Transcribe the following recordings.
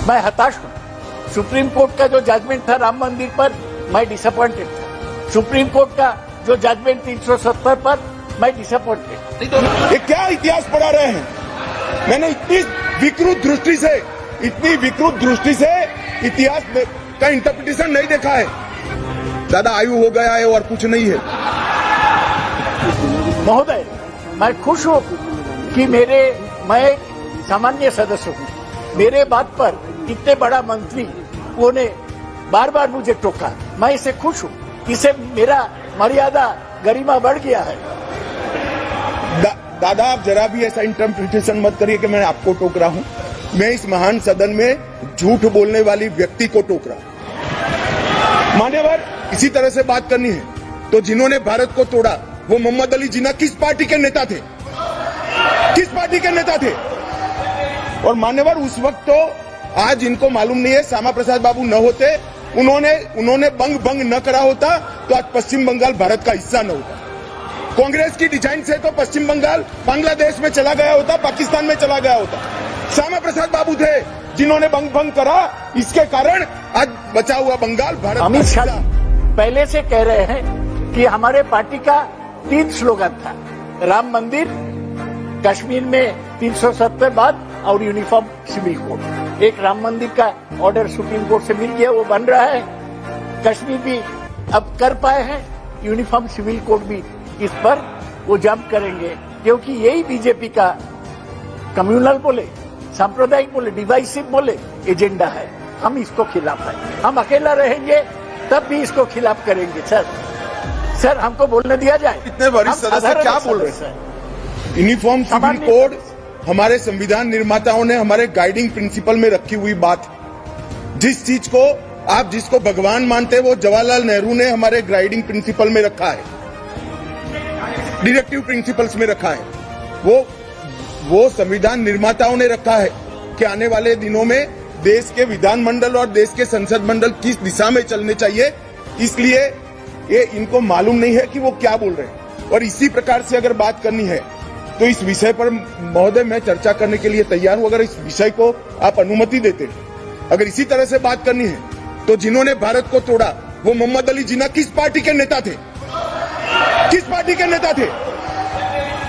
मैं हताश हूँ। सुप्रीम कोर्ट का जो जजमेंट था राम मंदिर पर, मैं डिसअपॉइंटेड था। सुप्रीम कोर्ट का जो जजमेंट 370 पर, मैं डिसअपॉइंटेड। ये क्या इतिहास पढ़ा रहे हैं? मैंने इतनी विकृत दृष्टि से इतिहास का इंटरप्रिटेशन नहीं देखा है। ज्यादा आयु हो गया है और कुछ नहीं है। महोदय, मैं खुश हूँ कि मैं एक सामान्य सदस्य हूँ। मेरे बात पर इतने बड़ा मंत्री ने बार बार मुझे टोका। मैं इससे खुश हूँ। इससे मेरा मर्यादा गरिमा बढ़ गया है। दादा, आप जरा भी ऐसा इंटरप्रिटेशन मत करिए कि मैं आपको टोक रहा हूँ। मैं इस महान सदन में झूठ बोलने वाली व्यक्ति को टोक रहा हूँ। मान्यवर, इसी तरह से बात करनी है तो जिन्होंने भारत को तोड़ा वो मोहम्मद अली जिन्ना किस पार्टी के नेता थे? किस पार्टी के नेता थे? और मान्यवर, उस वक्त तो आज इनको मालूम नहीं है, श्यामा प्रसाद बाबू न होते, उन्होंने बंग न करा होता तो आज पश्चिम बंगाल भारत का हिस्सा न होता। कांग्रेस की डिजाइन से तो पश्चिम बंगाल बांग्लादेश में चला गया होता, पाकिस्तान में चला गया होता। श्यामा प्रसाद बाबू थे जिन्होंने बंग करा, इसके कारण आज बचा हुआ बंगाल भारत। अमित शाह पहले से कह रहे हैं कि हमारे पार्टी का 3 स्लोगन था, राम मंदिर, कश्मीर में 370 बाद और यूनिफॉर्म सिविल कोड। एक राम मंदिर का ऑर्डर सुप्रीम कोर्ट से मिल गया, वो बन रहा है। कश्मीर भी अब कर पाए हैं, यूनिफॉर्म सिविल कोड भी इस पर वो जंप करेंगे, क्योंकि यही बीजेपी का कम्युनल बोले, सांप्रदायिक बोले, डिवाइसिव बोले एजेंडा है। हम इसको खिलाफ है। हम अकेला रहेंगे तब भी इसको खिलाफ करेंगे। सर हमको बोलने दिया जाए। इतने वरिष्ठ सदस्य क्या बोल रहे हैं? यूनिफॉर्म सिविल कोड हमारे संविधान निर्माताओं ने हमारे गाइडिंग प्रिंसिपल में रखी हुई बात। जिस चीज को आप जिसको भगवान मानते हैं वो जवाहरलाल नेहरू ने हमारे गाइडिंग प्रिंसिपल में रखा है, डायरेक्टिव प्रिंसिपल्स में रखा है। वो संविधान निर्माताओं ने रखा है कि आने वाले दिनों में देश के विधानमंडल और देश के संसद मंडल किस दिशा में चलने चाहिए। इसलिए ये इनको मालूम नहीं है कि वो क्या बोल रहे हैं। और इसी प्रकार से अगर बात करनी है तो इस विषय पर महोदय मैं चर्चा करने के लिए तैयार हूं, अगर इस विषय को आप अनुमति देते। अगर इसी तरह से बात करनी है तो जिन्होंने भारत को तोड़ा वो मोहम्मद अली जिन्ना किस पार्टी के नेता थे? किस पार्टी के नेता थे?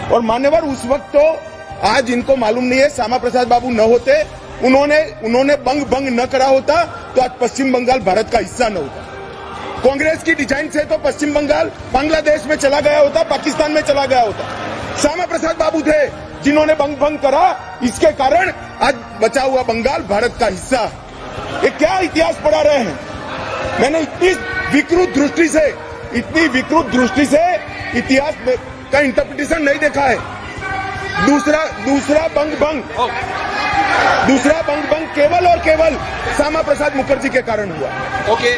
और मान्यवर, उस वक्त तो आज इनको मालूम नहीं है, श्यामा प्रसाद बाबू न होते, उन्होंने बंग न करा होता तो आज पश्चिम बंगाल भारत का हिस्सा न होता। कांग्रेस की डिजाइन से तो पश्चिम बंगाल बांग्लादेश में चला गया होता, पाकिस्तान में चला गया होता। श्यामा प्रसाद बाबू थे जिन्होंने बंग करा, इसके कारण आज बचा हुआ बंगाल भारत का हिस्सा। ये क्या इतिहास पढ़ा रहे हैं? मैंने इतनी विकृत दृष्टि से इतिहास का इंटरप्रिटेशन नहीं देखा है। दूसरा बंग केवल और केवल श्यामा प्रसाद मुखर्जी के कारण हुआ। ओके,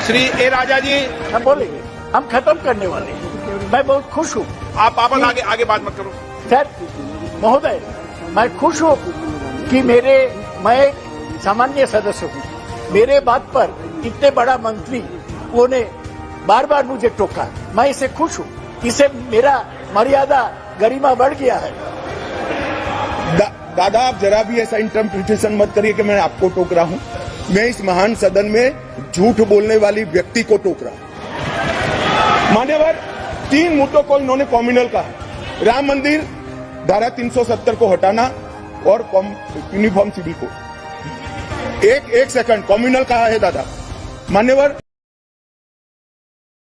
श्री ए राजा जी, हम बोलेंगे, हम खत्म करने वाले हैं। मैं बहुत खुश हूँ। आप वापस आगे बात मत करो। सर महोदय, मैं खुश हूँ कि मैं एक सामान्य सदस्य हूँ। मेरे बात पर इतने बड़ा मंत्री ने बार बार मुझे टोका। मैं इससे खुश हूँ। इससे मेरा मर्यादा गरिमा बढ़ गया है। दादा, आप जरा भी ऐसा इंटरप्रिटेशन मत करिए कि मैं आपको टोक रहा हूँ। मैं इस महान सदन में झूठ बोलने वाली व्यक्ति को टोक रहा हूँ। मान्यवर, 3 मुद्दों को इन्होंने कॉम्युनल कहा, राम मंदिर, धारा 370 को हटाना और यूनिफॉर्म सिविल कोड। एक सेकंड, कॉम्युनल कहा है दादा। मान्यवर,